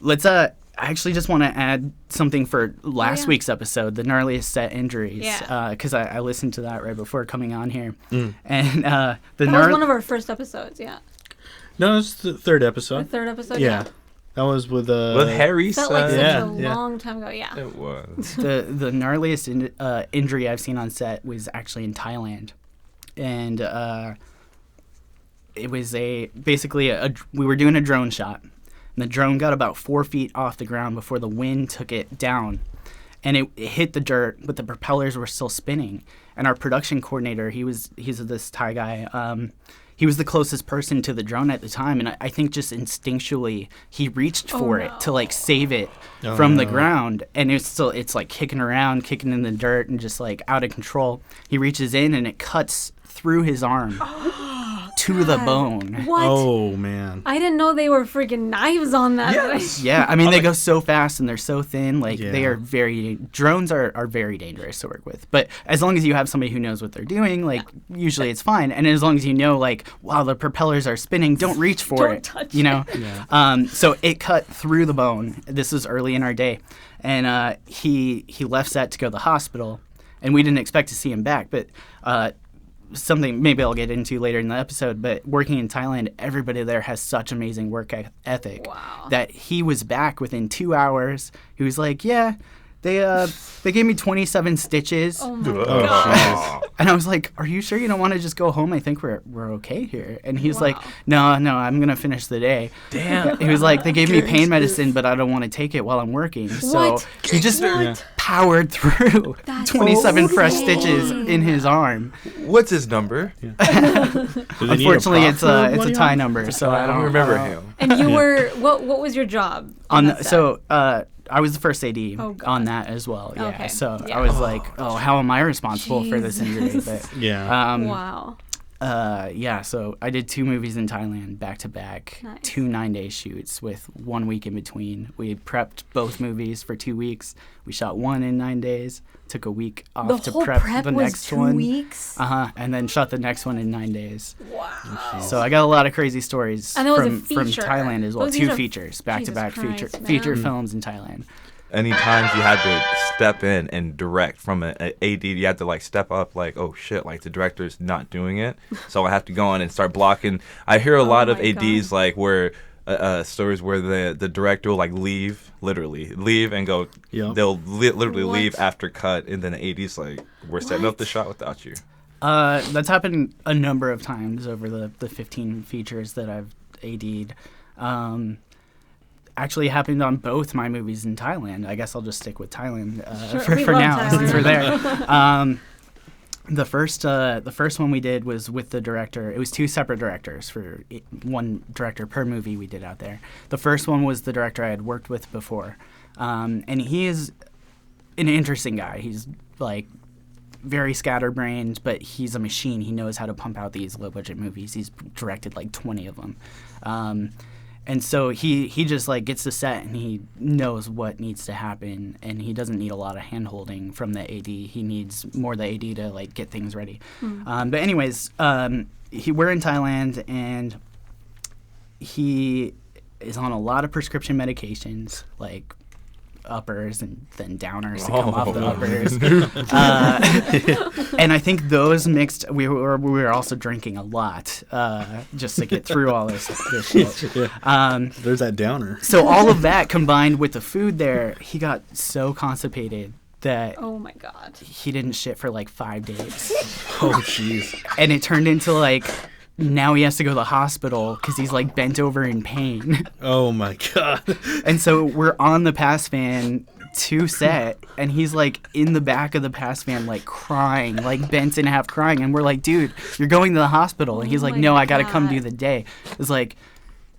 let's I actually just want to add something for last week's episode, the gnarliest set injuries, because I listened to that right before coming on here, and that was one of our first episodes. Yeah. No, it's the third episode. The third episode. Yeah. That was with Harry. Felt like such a long time ago. Yeah. It was. The gnarliest injury I've seen on set was actually in Thailand, and it was basically we were doing a drone shot, and the drone got about 4 feet off the ground before the wind took it down, and it hit the dirt, but the propellers were still spinning. And our production coordinator, he's this Thai guy. He was the closest person to the drone at the time, and I think just instinctually he reached for it to like save it from the ground, and it's like kicking around, kicking in the dirt, and just like out of control. He reaches in and it cuts through his arm to the bone. What? Oh man! I didn't know they were freaking knives on that. Yes. Yeah, I mean they go so fast and they're so thin. Like they are drones are very dangerous to work with. But as long as you have somebody who knows what they're doing, like usually it's fine. And as long as you know, like, wow, the propellers are spinning, don't reach for it. Touch you know. Yeah. So it cut through the bone. This was early in our day, and he left set to go to the hospital, and we didn't expect to see him back, but. Something maybe I'll get into later in the episode, but working in Thailand, everybody there has such amazing work ethic that he was back within 2 hours. He was like, yeah, they gave me 27 stitches. Oh my God. And I was like, are you sure you don't want to just go home? I think we're okay here. And he's like, no, I'm going to finish the day. Damn. He was like, they gave me pain medicine, but I don't want to take it while I'm working. So he just powered through 27 fresh stitches in his arm. What's his number? Unfortunately, it's a Thai number, so I don't remember him. And you were what was your job I was the first AD on that as well. Yeah. Okay. So I was like, how am I responsible for this injury? But wow. So I did 2 movies in Thailand back to back, nice. 2 9-day shoots with 1 week in between. We prepped both movies for 2 weeks. We shot one in 9 days, took a week off to prep the next one. 2 weeks? And then shot the next one in 9 days. Wow. So I got a lot of crazy stories from Thailand as well. Those 2 features, back-to-back feature films in Thailand. Any times you had to step in and direct from an AD, you had to like step up like, oh shit, like the director's not doing it, so I have to go in and start blocking. I hear a lot of ADs like where stories where the director will like leave and go. Yep. They'll literally leave after cut, and then the AD's like, we're setting up the shot without you. That's happened a number of times over the 15 features that I've AD'd. Actually happened on both my movies in Thailand. I guess I'll just stick with Thailand for now Thailand. Since we're there. The first one we did was with the director. It was 2 separate directors for 1 director per movie we did out there. The first one was the director I had worked with before, and he is an interesting guy. He's like very scatterbrained, but he's a machine. He knows how to pump out these low budget movies. He's directed like 20 of them. And so he just like gets the set and he knows what needs to happen, and he doesn't need a lot of hand-holding from the AD. He needs more the AD to like get things ready. But anyways, we're in Thailand, and he is on a lot of prescription medications, like uppers and then downers to come off the uppers. And I think those mixed, we were also drinking a lot just to get through all this shit. There's that downer. So all of that combined with the food there, he got so constipated that oh my God, he didn't shit for like 5 days. Oh jeez. And it turned into like, now he has to go to the hospital because he's like bent over in pain. Oh my God. And so we're on the pass van to set, and he's like in the back of the pass van like crying, like bent in half crying, and we're like, dude, you're going to the hospital. And he's like, no, I gotta come do the day. It's like,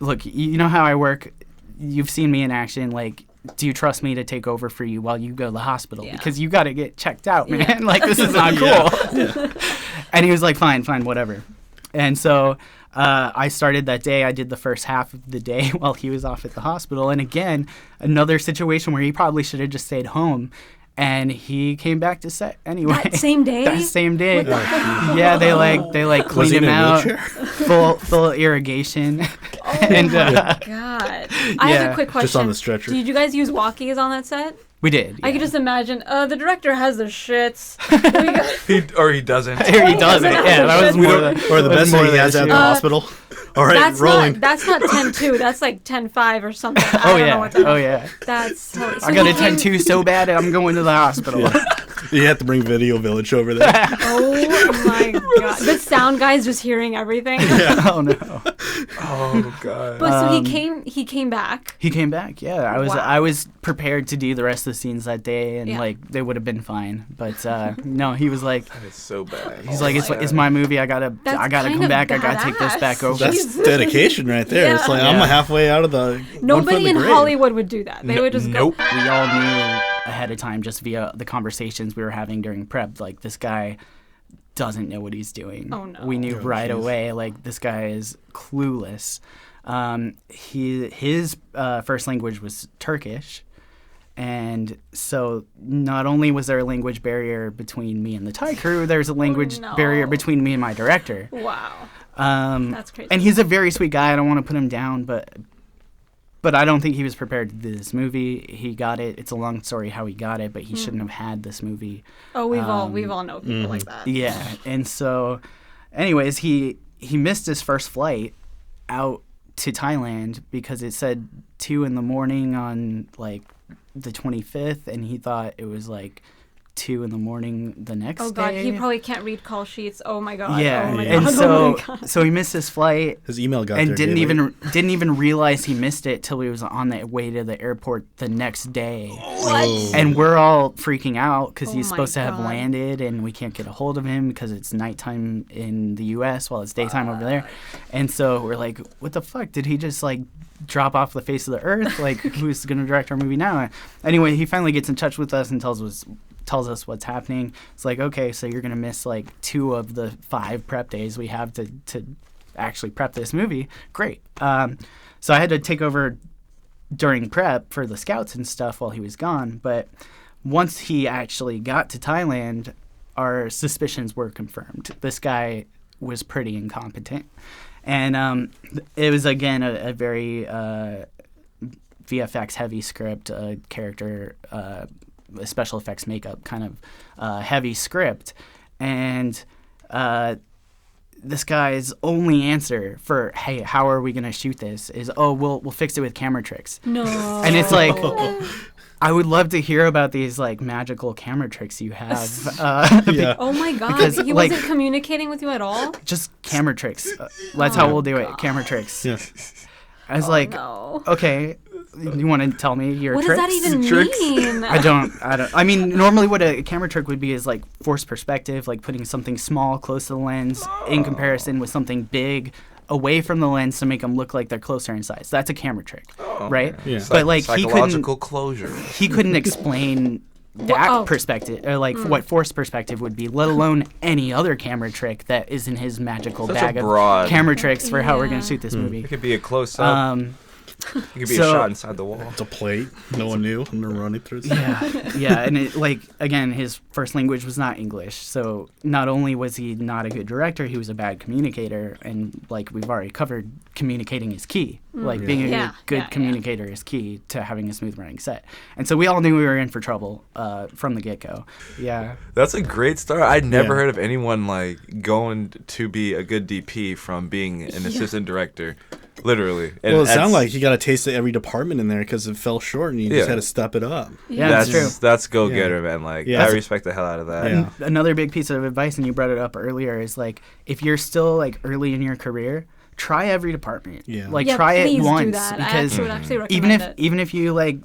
look, you know how I work, you've seen me in action, like, do you trust me to take over for you while you go to the hospital? Yeah. Because you got to get checked out, man. Yeah. Like, this is not cool. Yeah. And he was like, fine, whatever. And so I started that day. I did the first half of the day while he was off at the hospital. And again, another situation where he probably should have just stayed home. And he came back to set anyway. That same day? That same day. Yeah, they cleaned him out. Full irrigation. and God. I have a quick question. Just on the stretcher. Did you guys use walkies on that set? we did. I could just imagine, the director has the shits. Or he doesn't. Here he does it. Yeah, that was more. Or the best thing he has at the hospital. All right, rolling. That's not 10-2. That's like 10-5 or something. I Oh don't know yeah. what that Oh is. yeah. That's hilarious. I got a 10-2 so bad I'm going to the hospital. You have to bring Video Village over there. Oh my god. The sound guy's just hearing everything. Oh no. Oh god. But so he came back. He came back. Yeah, I Wow. was prepared to do the rest of the scenes that day, and Yeah. like they would have been fine. But no, he was like, It's so bad. he's like, it's my movie. I gotta That's come kind of back. I gotta take this badass. back over. That's dedication right there. It's Yeah. like I'm Yeah. halfway out of the. Nobody in grave. Hollywood would do that. They would just Nope. go. We all knew ahead of time just via the conversations we were having during prep. Like this guy doesn't know what he's doing. Oh, no. We knew Oh, right jeez. away. Like this guy is clueless. His first language was Turkish. And so not only was there a language barrier between me and the Thai crew, there's a language no. barrier between me and my director. Wow. That's crazy. And he's a very sweet guy. I don't want to put him down, but I don't think he was prepared to do this movie. He got it. It's a long story how he got it, but he shouldn't have had this movie. Oh, we've all know people like that. Yeah. And so, anyways, he missed his first flight out to Thailand because it said 2 a.m. on like the 25th, and he thought it was like 2 a.m. the next Oh god, day. he probably can't read call sheets. Oh my god. Yeah, Oh my and god. so Oh my god. so he missed his flight His email got and there. didn't day late. even realize he missed it till he was on the way to the airport the next day. What? And we're all freaking out because Oh he's my supposed to have God. landed, and we can't get a hold of him because it's nighttime in the U.S. while it's daytime over there. And so we're like, what the fuck? Did he just like drop off the face of the earth? Like, who's gonna direct our movie now? Anyway, he finally gets in touch with us and tells us what's happening. It's like, okay, so you're gonna miss like 2 of the 5 prep days we have to actually prep this movie. Great. So I had to take over during prep for the scouts and stuff while he was gone. But once he actually got to Thailand, our suspicions were confirmed. This guy was pretty incompetent. And it was, again, a very VFX heavy script, character, special effects makeup kind of heavy script. And this guy's only answer for, hey, how are we going to shoot this is, oh, we'll fix it with camera tricks. No. And it's like, I would love to hear about these like magical camera tricks you have. Yeah. Oh my god. Because, He like- wasn't communicating with you at all? Just camera tricks. That's how we'll do it. Camera tricks. Yeah. I was like, No. okay, you want to tell me your What tricks? does that even Tricks? mean? I don't. I mean, normally what a camera trick would be is like forced perspective, like putting something small close to the lens in comparison with something big away from the lens to make them look like they're closer in size. That's a camera trick, right? Yeah. But like psychological closure. he couldn't explain that oh. perspective, or like what forced perspective would be, let alone any other camera trick that is in his magical Such a bag broad- of camera tricks for how we're Yeah. gonna shoot this movie. It could be a close up. It could be a so- shot inside the wall. It's a plate. No one knew. And they're running through. Yeah, and it, like again, his first language was not English, so not only was he not a good director, he was a bad communicator, and like we've already covered, communicating is key. Like being a Yeah, good yeah, communicator is key to having a smooth running set, and so we all knew we were in for trouble from the get go. Yeah, That's a great start. I'd never Yeah. heard of anyone like going to be a good DP from being an assistant director. Literally. And Well, it sounded that's- like you got a taste of every department in there because it fell short and you Yeah. just had to step it up. yeah, that's that's true. That's go getter, man. Like Yeah. I respect the hell out of that. Yeah. Another big piece of advice, and you brought it up earlier, is like if you're still like early in your career, try every department. Yeah. Like Yeah, try please it do once that. I because would actually recommend it. even if you like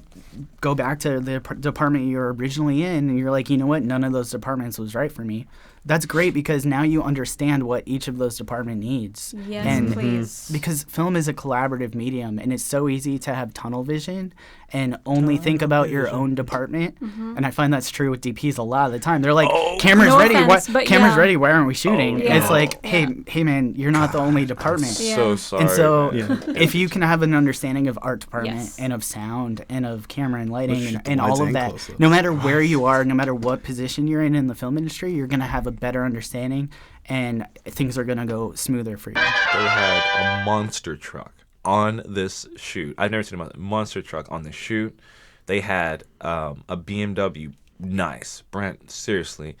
go back to the department you were originally in and you're like, you know what, none of those departments was right for me. That's great because now you understand what each of those department needs. Yes, and please. because film is a collaborative medium and it's so easy to have tunnel vision and only think about your own department. And I find that's true with DPs a lot of the time. They're like, camera's No ready. offense, but Camera's yeah. ready. Why aren't we shooting? yeah. It's like, hey man, you're not the only department. Yeah. So sorry. And so, Yeah. if you can have an understanding of art department Yes. and of sound and of camera and lighting Let's shoot and, the and all wides of and that, close-ups. no matter where you are, no matter what position you're in the film industry, you're gonna have a better understanding, and things are gonna go smoother for you. They had a monster truck on this shoot. I've never seen a monster truck on this shoot. They had a BMW. Nice. Brent, seriously.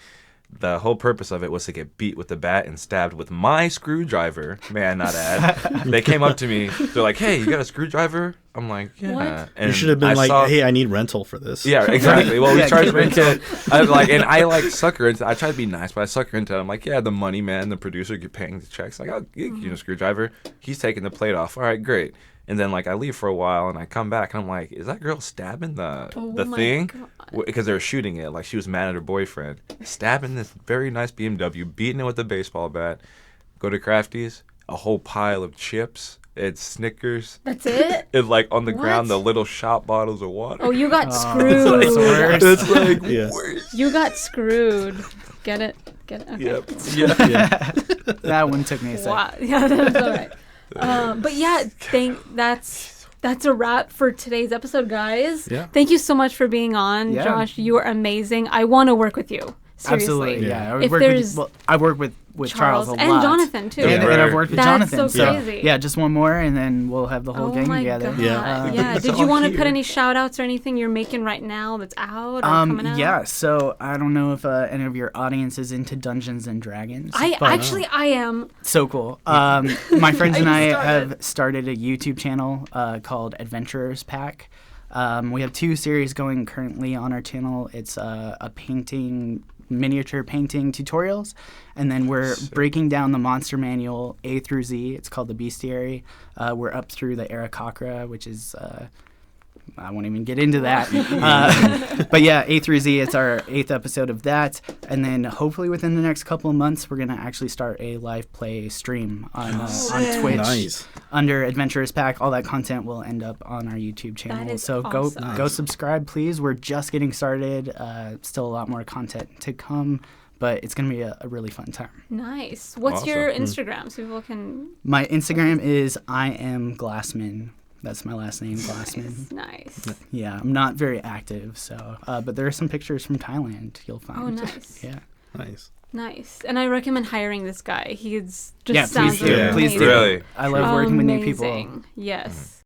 The whole purpose of it was to get beat with the bat and stabbed with my screwdriver. May I not add? They came up to me. They're like, "Hey, you got a screwdriver?" I'm like, "Yeah." What? And You should have been hey, I need rental for this. Yeah, exactly. Well, we charged rental. I like sucker into. I try to be nice, but I sucker into it. I'm like, "Yeah, the money man, the producer, get paying the checks. Like, I'll give you a screwdriver." He's taking the plate off. All right, great. And then I leave for a while and I come back and I'm like, is that girl stabbing the thing? Because they were shooting it. Like she was mad at her boyfriend. Stabbing this very nice BMW, beating it with a baseball bat. Go to Crafties, a whole pile of chips. It's Snickers. That's it? It's on the ground, the little shop bottles of water. Oh, you got screwed. It's Yeah. You got screwed. Get it? Okay. Yep. Yeah. That one took me a second. Wow. Yeah, that's all right. But yeah, that's a wrap for today's episode, guys. Yeah. Thank you so much for being on, Yeah. Josh. You are amazing. I want to work with you. Seriously. Absolutely, yeah. If I work with Charles a lot. and Jonathan too. And I've worked with That's Jonathan. so crazy. Yeah, just one more, and then we'll have the whole gang my together. God. Yeah. Yeah. Did all you want to here. put any shout outs or anything you're making right now that's out or coming out? Yeah, so I don't know if any of your audience is into Dungeons and Dragons. I am. So cool. My friends and I started. have started a YouTube channel called Adventurers Pack. We have 2 series going currently on our channel. It's a miniature painting tutorials, and then we're breaking down the monster manual A through Z. It's called the Bestiary. We're up through the Arakocra, which is I won't even get into that. But yeah, A through Z, it's our 8th episode of that. And then hopefully within the next couple of months, we're going to actually start a live play stream on Twitch. Nice. Under Adventurers Pack. All that content will end up on our YouTube channel. That is So awesome. go subscribe, please. We're just getting started. Still a lot more content to come. But it's going to be a really fun time. Nice. What's Awesome. your Instagram so people can... My Instagram is I am Glassman. That's my last name, Glassman. Nice. Yeah, I'm not very active, so but there are some pictures from Thailand you'll find. Oh, nice. Yeah. Nice. Nice. And I recommend hiring this guy. He's just Yeah, sounds please do. Yeah. Please do. Really? I love working with new people. Amazing. Yes.